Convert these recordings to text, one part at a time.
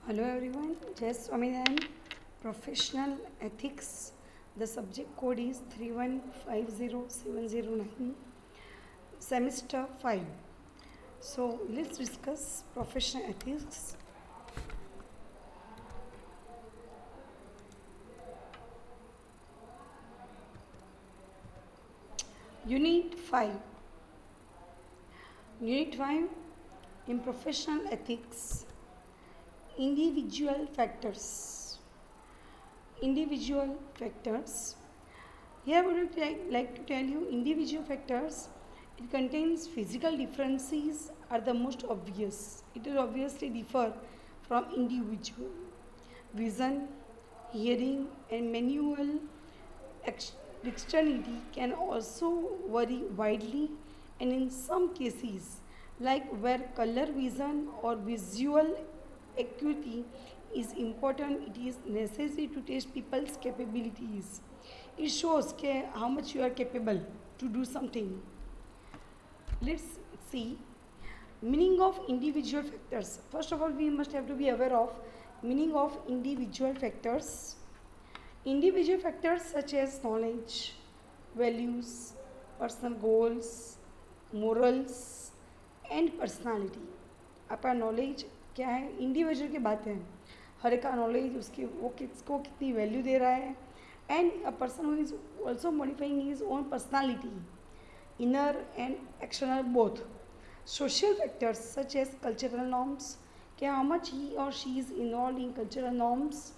Hello everyone, Jai Swaminarayan, Professional Ethics. The subject code is 3150709, semester 5. So let's discuss professional ethics. Unit 5. Unit 5 in professional ethics. Individual factors. Individual factors. Here I would like to tell you individual factors. It contains physical differences are the most obvious. It will obviously differ from individual. Vision, hearing and manual dexterity can also vary widely, and in some cases like where color vision or visual acuity is important, it is necessary to test people's capabilities. It shows how much you are capable to do something. Let's see meaning of individual factors. First of all, we must have to be aware of meaning of individual factors. Individual factors such as knowledge, values, personal goals, morals and personality. आपका knowledge क्या है, individual की बात है. हर एक का knowledge उसकी वो किसको कितनी वैल्यू दे रहा है, and a person who is also modifying his own personality, inner and external both. Social factors such as cultural norms, how much he or she is involved in cultural norms,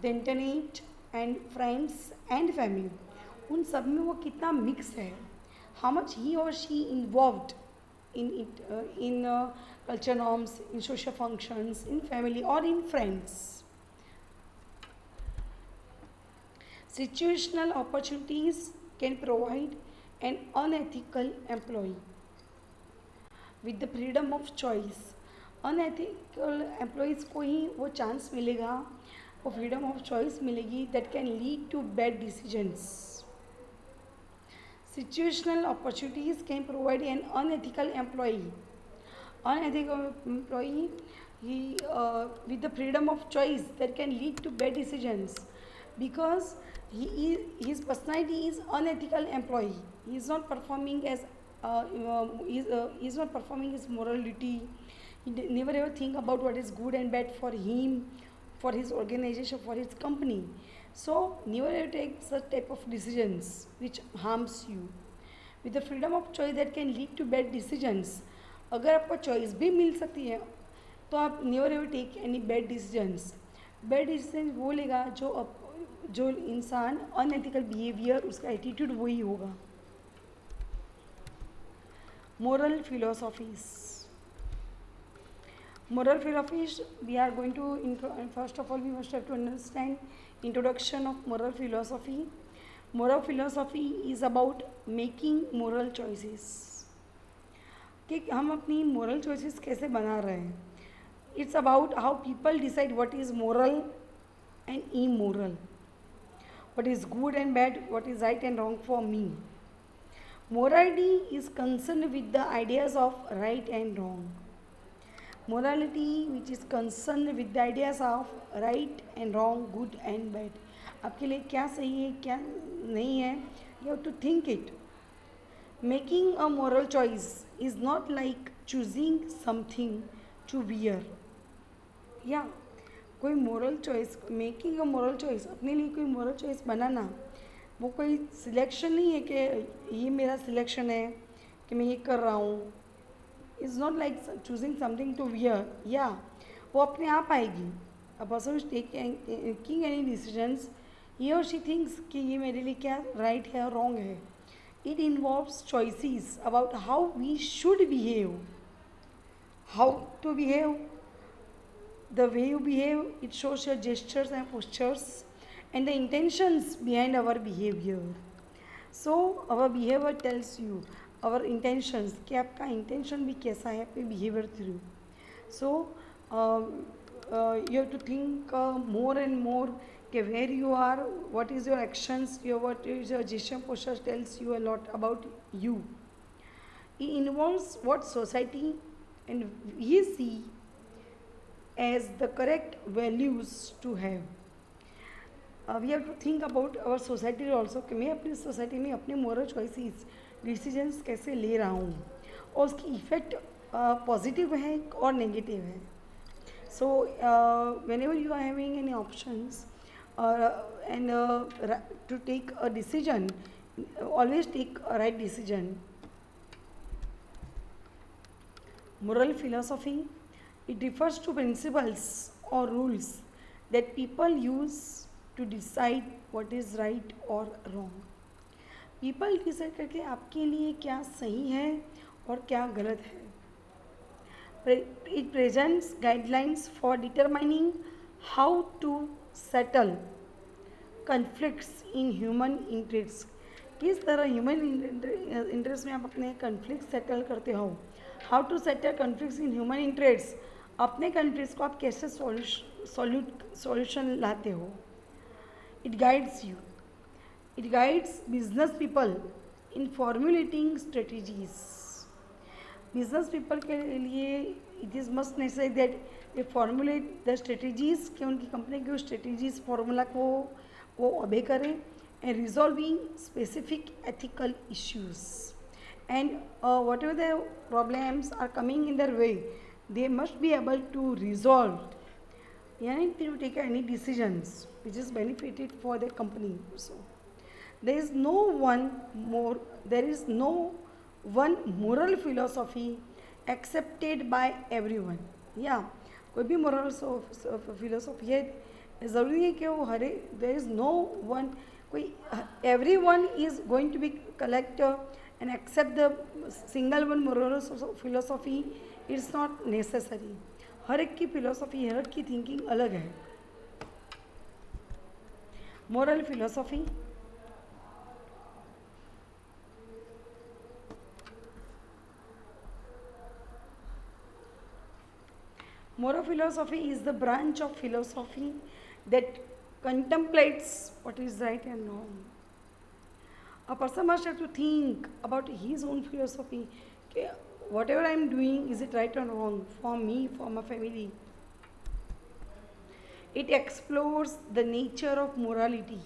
the internet and friends and family. उन सब में वो कितना mix है, how much he or she involved in it, in culture norms, in social functions, in family or in friends. Situational opportunities can provide an unethical employee with the freedom of choice. Unethical employees को ही वो chance मिलेगा, वो freedom of choice मिलेगी that can lead to bad decisions. Situational opportunities can provide an unethical employee. Unethical employee, with the freedom of choice that can lead to bad decisions, because his personality is unethical employee. He is not performing as he is not performing his morality. He never ever think about what is good and bad for him, for his organization, for his company. So never ever take such type of decisions which harms you. With the freedom of choice that can lead to bad decisions. अगर आपको choice भी मिल सकती है तो आप never ever take any bad decisions. Bad decision वो लेगा जो इंसान अनएथिकल बिहेवियर, उसका एटीट्यूड वही होगा. Moral philosophies. Moral philosophies, we are going to, first of all, we must have to understand introduction of moral philosophy. Moral philosophy is about making moral choices. कि हम अपनी moral choices कैसे बना रहे हैं. It's about how people decide what is moral and immoral, what is good and bad, what is right and wrong for me. Morality is concerned with the ideas of right and wrong. Morality which is concerned with the ideas of right and wrong, good and bad. आपके लिए क्या सही है क्या नहीं है, you have to think it. Making a moral choice is not like choosing something to wear. या कोई moral choice, making a moral choice, अपने लिए कोई moral choice बनाना, वो कोई सिलेक्शन नहीं है कि ये मेरा सिलेक्शन है कि मैं ये कर रहा हूँ. Is not like choosing something to wear. या वो अपने आप आएगी. A person is taking any decisions, he और शी थिंक्स कि ये मेरे लिए क्या राइट है और रॉन्ग है. It involves choices about how we should behave, how to behave, the way you behave. It shows your gestures and postures and the intentions behind our behaviour. So our behaviour tells you our intentions, कि आपका intention भी कैसा है आपके behaviour through. So you have to think more and more कि where you are, what is your actions, what is your gesture posture tells you a lot about you. It involves what society and we see as the correct values to have. We have to think about our society also कि मैं अपनी society में अपने moral choices decisions कैसे ले रहा हूँ और उसकी इफ़ेक्ट पॉजिटिव है और नेगेटिव है. So whenever you are having any options and to take a decision, always take a right decision. Moral philosophy, it refers to principles or rules that people use to decide what is right or wrong. People decide करके आपके लिए क्या सही है और क्या गलत है. It presents guidelines for determining how to settle conflicts in human interests. किस तरह ह्यूमन इंटरेस्ट में आप अपने कन्फ्लिक्ट सेटल करते हो. How to settle conflicts in human interest. अपने कन्फ्लिक्ट्स को आप कैसे सॉल्यूशन लाते हो. It guides you. It guides business people in formulating strategies. Business people के लिए it is must necessary that they formulate the strategies कि उनकी कंपनी की स्ट्रेटजीज फॉर्मूला को वो ओबे करें and resolving specific ethical issues and whatever the problems are coming in their way they must be able to resolve and to take any decisions which is benefited for the company also. There is no one moral philosophy accepted by everyone. कोई भी moral philosophy है ज़रूरी है कि वो there is no one everyone is going to be collect and accept the single one moral philosophy. It's not necessary. हर एक की philosophy, हर एक की thinking अलग है. Moral philosophy, moral philosophy is the branch of philosophy that contemplates what is right and wrong. A person must have to think about his own philosophy. Okay, whatever I am doing, is it right or wrong for me, for my family? It explores the nature of morality.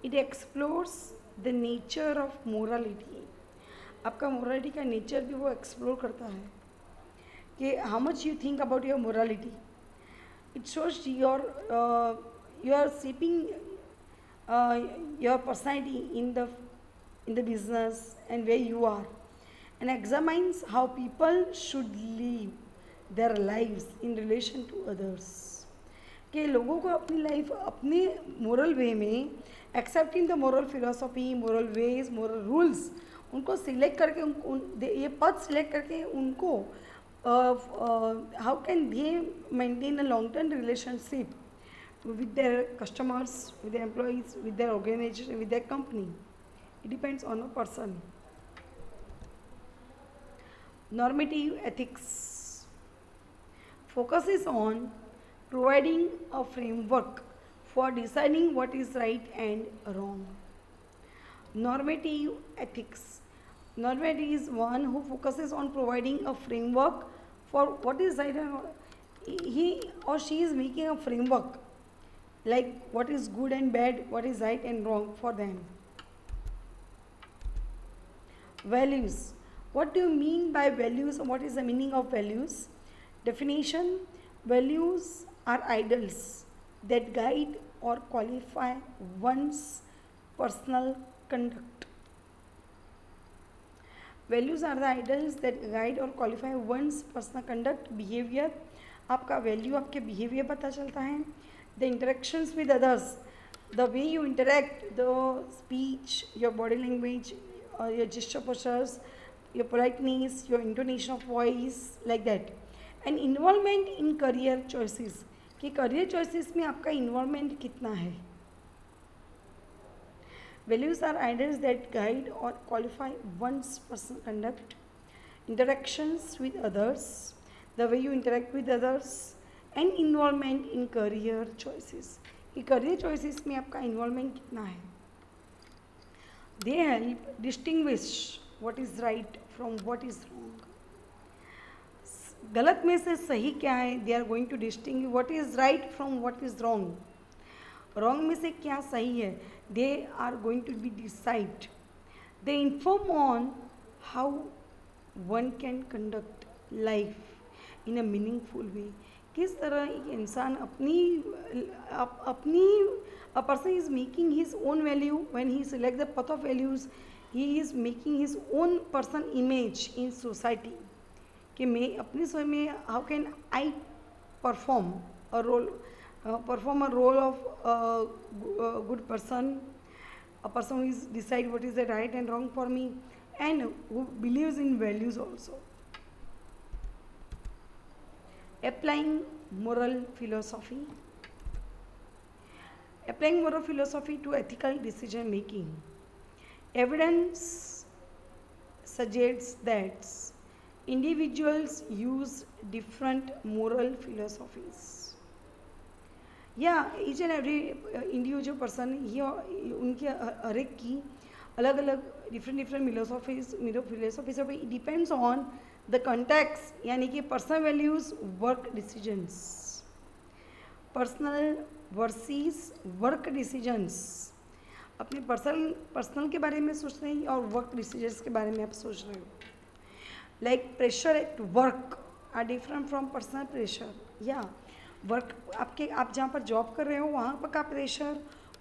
It explores the nature of morality. आपका morality का nature भी वो explore करता है कि how much you think about your morality. It shows you are shaping your personality in the business and where you are, and examines how people should live their lives in relation to others. कि लोगों को अपनी life अपने moral way में accepting the moral philosophy, moral ways, moral rules उनको select करके ये पद सिलेक्ट करके उनको how can they maintain a long-term relationship with their customers, with their employees, with their organization, with their company. It depends on a person. Normative ethics focuses on providing a framework for deciding what is right and wrong. Normative ethics. Normative is one who focuses on providing a framework for what is right and wrong. He or she is making a framework like what is good and bad, what is right and wrong for them. Values. What do you mean by values and what is the meaning of values? Definition. Values are ideals that guide or qualify one's personal conduct. Values are the ideals that guide or qualify one's personal conduct, behavior. आपका value आपके behaviour पता चलता है. The interactions with others, the way you interact, the speech, your body language, your gesture postures, your politeness, your intonation of voice, like that. And involvement in career choices, कि career choices में आपका involvement कितना है. Values are ideals that guide or qualify one's personal conduct, interactions with others, the way you interact with others, and involvement in career choices. कि career choices में आपका involvement कितना है. They help distinguish what is right from what is wrong. गलत में से सही क्या है, they are going to distinguish what is right from what is wrong. Wrong में से क्या सही है, they are going to be decide. They inform on how one can conduct life in a meaningful way. किस तरह एक इंसान अपनी a person is making his own value when he select the path of values, he is making his own person image in society कि मैं अपने स्वयं में how can I perform a role of good person, a person who is decide what is the right and wrong for me and who believes in values also. Applying moral philosophy. Applying moral philosophy to ethical decision making. Evidence suggests that individuals use different moral philosophies. Yeah, each and every individual person उनके हर एक की अलग अलग different philosophies of it depends on the context, यानी कि personal values, work decisions, personal versus work decisions. अपने personal के बारे में सोच रहे हैं और वर्क डिसीजंस के बारे में आप सोच रहे हो। Like pressure at work are different from personal pressure. या वर्क आप जहाँ पर जॉब कर रहे हो वहाँ पर का प्रेशर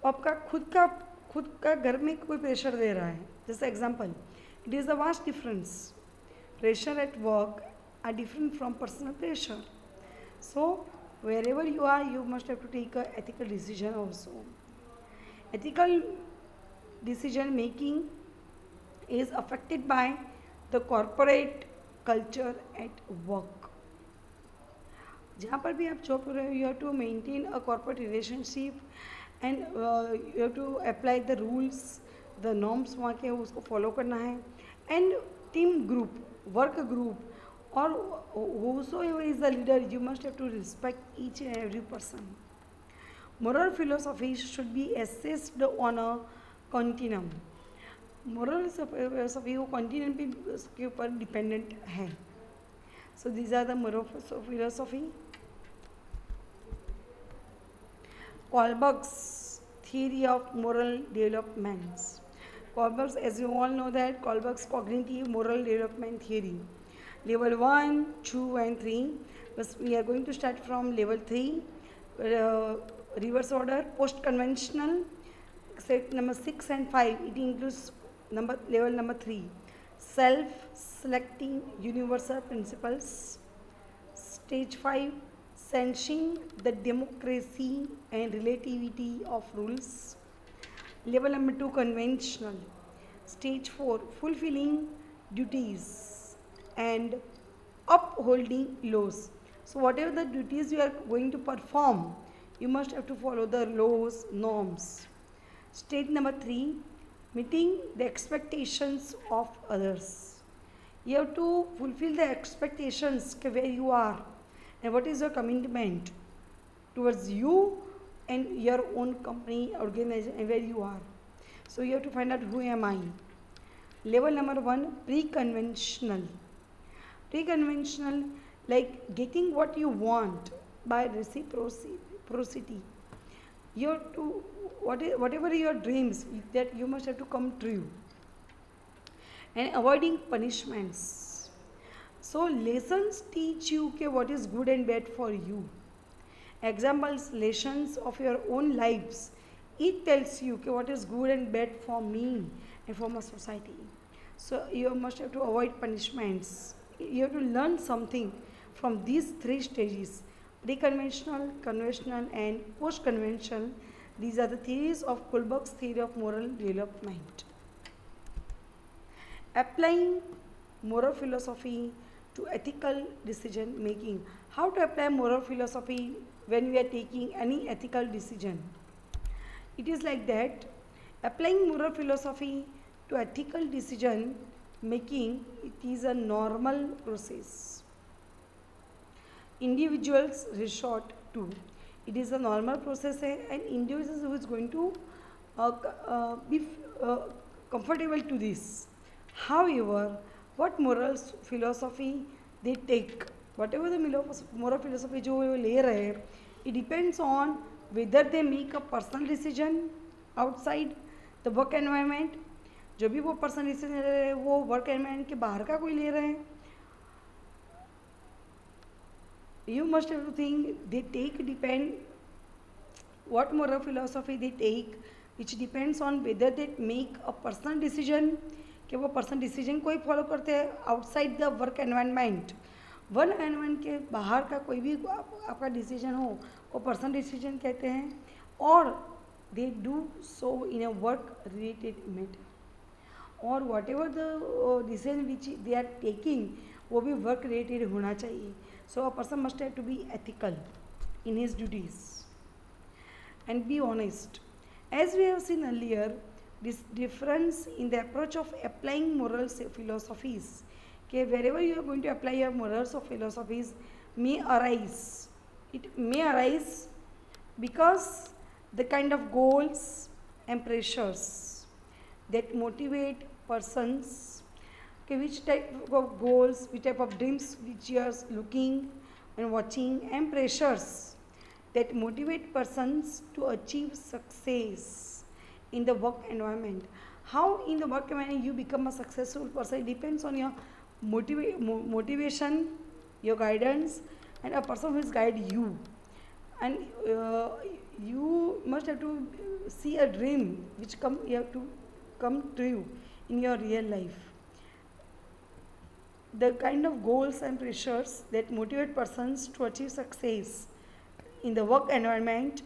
और आपका खुद का घर में कोई प्रेशर दे रहा है। जैसे example, it is a vast difference. Pressure at work are different from personal pressure. So wherever you are, you must have to take a ethical decision also. Ethical decision making is affected by the corporate culture at work. जहाँ पर भी आप job कर रहे हो, you have to maintain a corporate relationship and you have to apply the rules, the norms वहाँ के उसको follow करना है, and team group, work group, or whosoever is the leader, you must have to respect each and every person. Moral philosophy should be assessed on a continuum. Moral philosophy वो continuum के ऊपर dependent है. So these are the moral philosophy. Kohlberg's theory of moral developments. Kohlberg's, as you all know that Kohlberg's cognitive moral development theory. Level 1, 2 and 3, but we are going to start from level 3, reverse order, post conventional, set number 6 and 5, it includes level number 3, self selecting universal principles, stage 5, sensing the democracy and relativity of rules, level number 2, conventional, stage 4, fulfilling duties and upholding laws. So whatever the duties you are going to perform, you must have to follow the laws, norms. Stage number 3, meeting the expectations of others. You have to fulfill the expectations where you are and what is your commitment towards you and your own company, organization, and where you are. So you have to find out who am I. Level number 1, pre-conventional. Pre-conventional, like getting what you want by reciprocity. You have to, whatever your dreams, that you must have to come true. And avoiding punishments. So lessons teach you what is good and bad for you. Examples, lessons of your own lives. It tells you what is good and bad for me and for my society. So you must have to avoid punishments. You have to learn something from these 3 stages: pre-conventional, conventional and post-conventional. These are the theories of Kohlberg's theory of moral development. Applying moral philosophy to ethical decision making. How to apply moral philosophy when we are taking any ethical decision? It is like that. Applying moral philosophy to ethical decision making, it is a normal process. Individuals resort to. It is a normal process and individuals who is going to be comfortable to this. However, what moral philosophy they take what ever the moral philosophy जो वो ले रहे हैं, it depends on whether they make a personal decision outside the work environment. जो भी वो personal decision ले रहे हैं वो वर्क एनवायरनमेंट के बाहर का कोई ले रहे हैं. You must have to think they take depend what moral philosophy they take, which depends on whether they make a personal decision, कि वो पर्सनल डिसीजन को ही फॉलो करते हैं outside the work environment. Work environment के बाहर का कोई भी आपका डिसीजन हो वो पर्सनल डिसीजन कहते हैं. और they do so in a work related matter, और whatever the decision which they are taking वो भी वर्क रिलेटेड होना चाहिए. So a person must have to be ethical in his duties and be honest. As we have seen earlier, this difference in the approach of applying moral philosophies, okay, wherever you are going to apply your morals or philosophies may arise. It may arise because the kind of goals and pressures that motivate persons, which type of goals, which type of dreams which you are looking and watching, and pressures that motivate persons to achieve success in the work environment. How in the work environment you become a successful person, it depends on your motivation, your guidance, and a person who is guide you. And you must have to see a dream which you have to come true in your real life. The kind of goals and pressures that motivate persons to achieve success in the work environment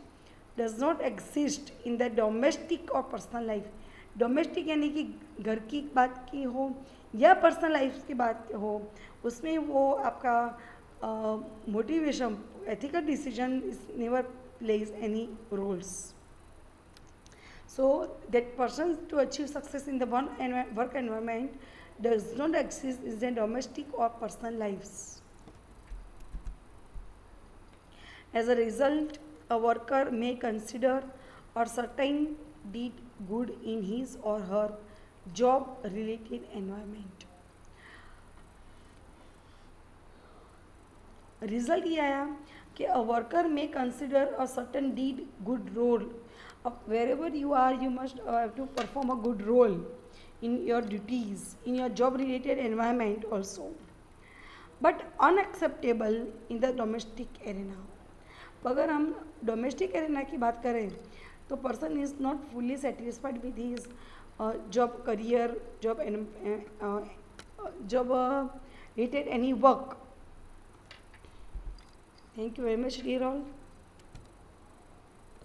does not exist in the domestic or personal life. Domestic यानी कि घर की बात की हो या personal life की बात हो, उसमें वो आपका motivation, ethical decision is never plays any roles. So that person to achieve success in the work environment does not exist in the domestic or personal lives. As a result, a worker may consider a certain deed good in his or her job-related environment. Result ये आया कि a worker may consider a certain deed good role. Wherever you are, you must have to perform a good role in your duties, in your job-related environment also. But unacceptable in the domestic arena. अगर हम domestic arena की बात करें तो person is not fully satisfied with his job career, job related any work. Thank you very much, dear all.